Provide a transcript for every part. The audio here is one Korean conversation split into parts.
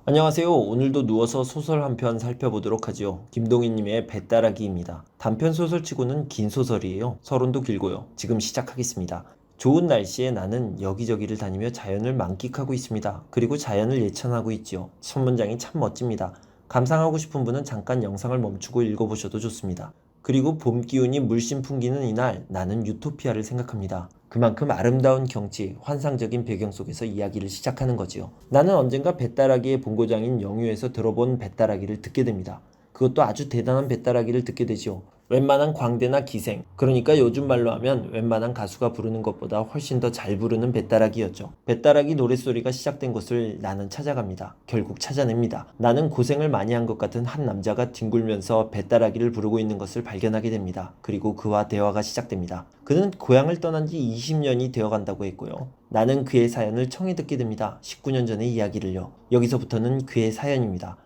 안녕하세요. 오늘도 누워서 소설 한 편 살펴보도록 하지요. 김동희님의 배따라기입니다. 단편 소설치고는 긴 소설이에요. 서론도 길고요. 지금 시작하겠습니다. 좋은 날씨에 나는 여기저기를 다니며 자연을 만끽하고 있습니다. 그리고 자연을 예찬하고 있지요. 첫 문장이 참 멋집니다. 감상하고 싶은 분은 잠깐 영상을 멈추고 읽어보셔도 좋습니다. 그리고 봄 기운이 물씬 풍기는 이날 나는 유토피아를 생각합니다. 그만큼 아름다운 경치, 환상적인 배경 속에서 이야기를 시작하는 거지요. 나는 언젠가 배따라기의 본고장인 영유에서 들어본 배따라기를 듣게 됩니다. 그것도 아주 대단한 배따라기를 듣게 되지요. 웬만한 광대나 기생, 그러니까 요즘 말로 하면 웬만한 가수가 부르는 것보다 훨씬 더 잘 부르는 배따라기였죠. 배따라기 노랫소리가 시작된 곳을 나는 찾아갑니다. 결국 찾아냅니다. 나는 고생을 많이 한 것 같은 한 남자가 뒹굴면서 배따라기를 부르고 있는 것을 발견하게 됩니다. 그리고 그와 대화가 시작됩니다. 그는 고향을 떠난 지 20년이 되어 간다고 했고요. 나는 그의 사연을 청해 듣게 됩니다. 19년 전의 이야기를요. 여기서부터는 그의 사연입니다.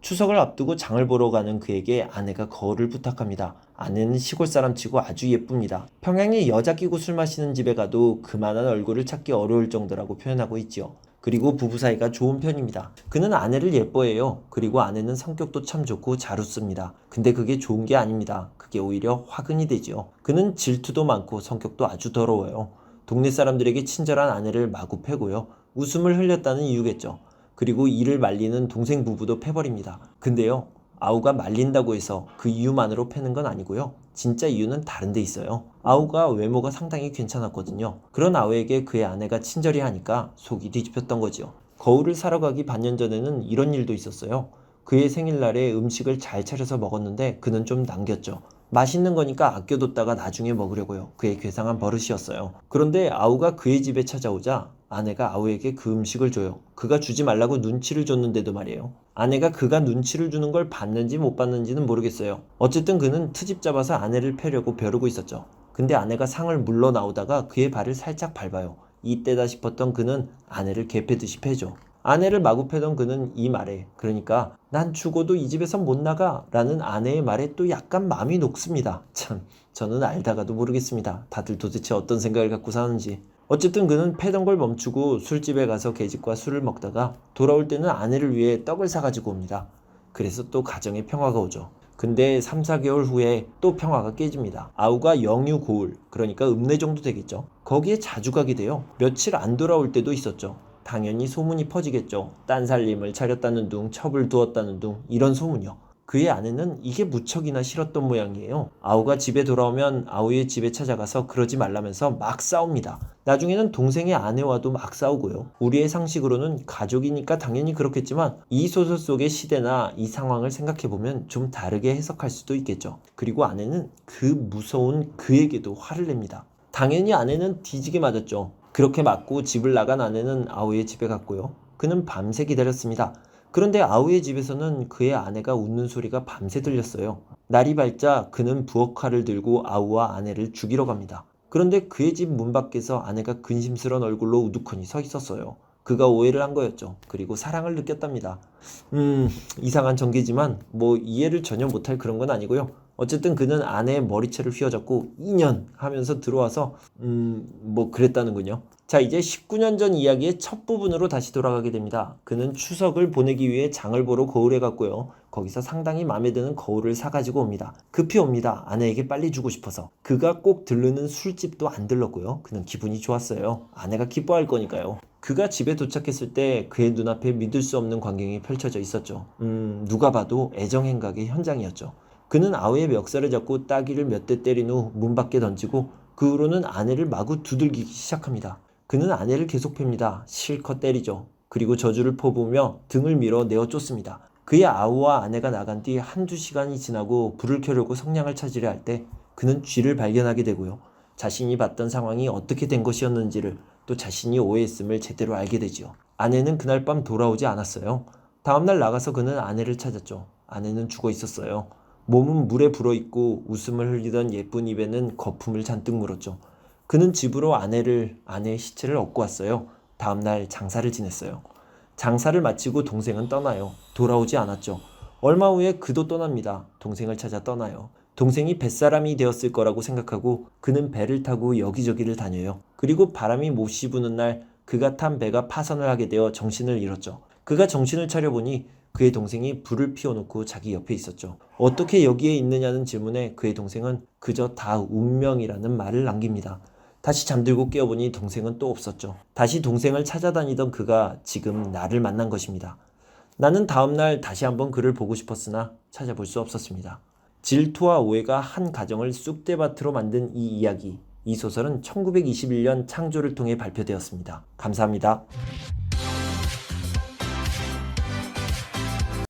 추석을 앞두고 장을 보러 가는 그에게 아내가 거울을 부탁합니다. 아내는 시골 사람치고 아주 예쁩니다. 평양에 여자 끼고 술 마시는 집에 가도 그만한 얼굴을 찾기 어려울 정도라고 표현하고 있지요. 그리고 부부 사이가 좋은 편입니다. 그는 아내를 예뻐해요. 그리고 아내는 성격도 참 좋고 잘 웃습니다. 근데 그게 좋은 게 아닙니다. 그게 오히려 화근이 되지요. 그는 질투도 많고 성격도 아주 더러워요. 동네 사람들에게 친절한 아내를 마구 패고요. 웃음을 흘렸다는 이유겠죠. 그리고 이를 말리는 동생 부부도 패버립니다. 근데요, 아우가 말린다고 해서 그 이유만으로 패는 건 아니고요. 진짜 이유는 다른 데 있어요. 아우가 외모가 상당히 괜찮았거든요. 그런 아우에게 그의 아내가 친절히 하니까 속이 뒤집혔던 거지요. 거울을 사러 가기 반년 전에는 이런 일도 있었어요. 그의 생일날에 음식을 잘 차려서 먹었는데 그는 좀 남겼죠. 맛있는 거니까 아껴뒀다가 나중에 먹으려고요. 그의 괴상한 버릇이었어요. 그런데 아우가 그의 집에 찾아오자 아내가 아우에게 그 음식을 줘요. 그가 주지 말라고 눈치를 줬는데도 말이에요. 아내가 그가 눈치를 주는 걸 봤는지 못 봤는지는 모르겠어요. 어쨌든 그는 트집 잡아서 아내를 패려고 벼르고 있었죠. 근데 아내가 상을 물러 나오다가 그의 발을 살짝 밟아요. 이때다 싶었던 그는 아내를 개패듯이 패죠. 아내를 마구 패던 그는 이 말에, 그러니까 난 죽어도 이 집에서 못 나가 라는 아내의 말에 또 약간 마음이 녹습니다. 참, 저는 알다가도 모르겠습니다. 다들 도대체 어떤 생각을 갖고 사는지. 어쨌든 그는 패던 걸 멈추고 술집에 가서 계집과 술을 먹다가 돌아올 때는 아내를 위해 떡을 사가지고 옵니다. 그래서 또 가정에 평화가 오죠. 근데 3, 4개월 후에 또 평화가 깨집니다. 아우가 영유 고을, 그러니까 읍내 정도 되겠죠. 거기에 자주 가게 돼요. 며칠 안 돌아올 때도 있었죠. 당연히 소문이 퍼지겠죠. 딴 살림을 차렸다는 둥, 첩을 두었다는 둥, 이런 소문이요. 그의 아내는 이게 무척이나 싫었던 모양이에요. 아우가 집에 돌아오면 아우의 집에 찾아가서 그러지 말라면서 막 싸웁니다. 나중에는 동생의 아내와도 막 싸우고요. 우리의 상식으로는 가족이니까 당연히 그렇겠지만 이 소설 속의 시대나 이 상황을 생각해보면 좀 다르게 해석할 수도 있겠죠. 그리고 아내는 그 무서운 그에게도 화를 냅니다. 당연히 아내는 뒤지게 맞았죠. 그렇게 맞고 집을 나간 아내는 아우의 집에 갔고요. 그는 밤새 기다렸습니다. 그런데 아우의 집에서는 그의 아내가 웃는 소리가 밤새 들렸어요. 날이 밝자 그는 부엌칼을 들고 아우와 아내를 죽이러 갑니다. 그런데 그의 집 문 밖에서 아내가 근심스런 얼굴로 우두커니 서 있었어요. 그가 오해를 한 거였죠. 그리고 사랑을 느꼈답니다. 이상한 전개지만 뭐 이해를 전혀 못할 그런 건 아니고요. 어쨌든 그는 아내의 머리채를 휘어잡고 2년 하면서 들어와서 뭐 그랬다는군요. 자, 이제 19년 전 이야기의 첫 부분으로 다시 돌아가게 됩니다. 그는 추석을 보내기 위해 장을 보러 거울에 갔고요. 거기서 상당히 마음에 드는 거울을 사가지고 옵니다. 급히 옵니다. 아내에게 빨리 주고 싶어서. 그가 꼭 들르는 술집도 안 들렀고요. 그는 기분이 좋았어요. 아내가 기뻐할 거니까요. 그가 집에 도착했을 때 그의 눈앞에 믿을 수 없는 광경이 펼쳐져 있었죠. 누가 봐도 애정행각의 현장이었죠. 그는 아우의 멱살을 잡고 따귀를 몇 대 때린 후 문 밖에 던지고 그 후로는 아내를 마구 두들기기 시작합니다. 그는 아내를 계속 팹니다. 실컷 때리죠. 그리고 저주를 퍼부으며 등을 밀어 내어 쫓습니다. 그의 아우와 아내가 나간 뒤 한두 시간이 지나고 불을 켜려고 성냥을 찾으려 할 때 그는 쥐를 발견하게 되고요. 자신이 봤던 상황이 어떻게 된 것이었는지를 또 자신이 오해했음을 제대로 알게 되지요. 아내는 그날 밤 돌아오지 않았어요. 다음날 나가서 그는 아내를 찾았죠. 아내는 죽어 있었어요. 몸은 물에 불어있고 웃음을 흘리던 예쁜 입에는 거품을 잔뜩 물었죠. 그는 집으로 아내의 시체를 얻고 왔어요. 다음날 장사를 지냈어요. 장사를 마치고 동생은 떠나요. 돌아오지 않았죠. 얼마 후에 그도 떠납니다. 동생을 찾아 떠나요. 동생이 뱃사람이 되었을 거라고 생각하고 그는 배를 타고 여기저기를 다녀요. 그리고 바람이 몹시 부는 날 그가 탄 배가 파선을 하게 되어 정신을 잃었죠. 그가 정신을 차려보니 그의 동생이 불을 피워놓고 자기 옆에 있었죠. 어떻게 여기에 있느냐는 질문에 그의 동생은 그저 다 운명이라는 말을 남깁니다. 다시 잠들고 깨어보니 동생은 또 없었죠. 다시 동생을 찾아다니던 그가 지금 나를 만난 것입니다. 나는 다음날 다시 한번 그를 보고 싶었으나 찾아볼 수 없었습니다. 질투와 오해가 한 가정을 쑥대밭으로 만든 이 이야기, 이 소설은 1921년 창조를 통해 발표되었습니다. 감사합니다.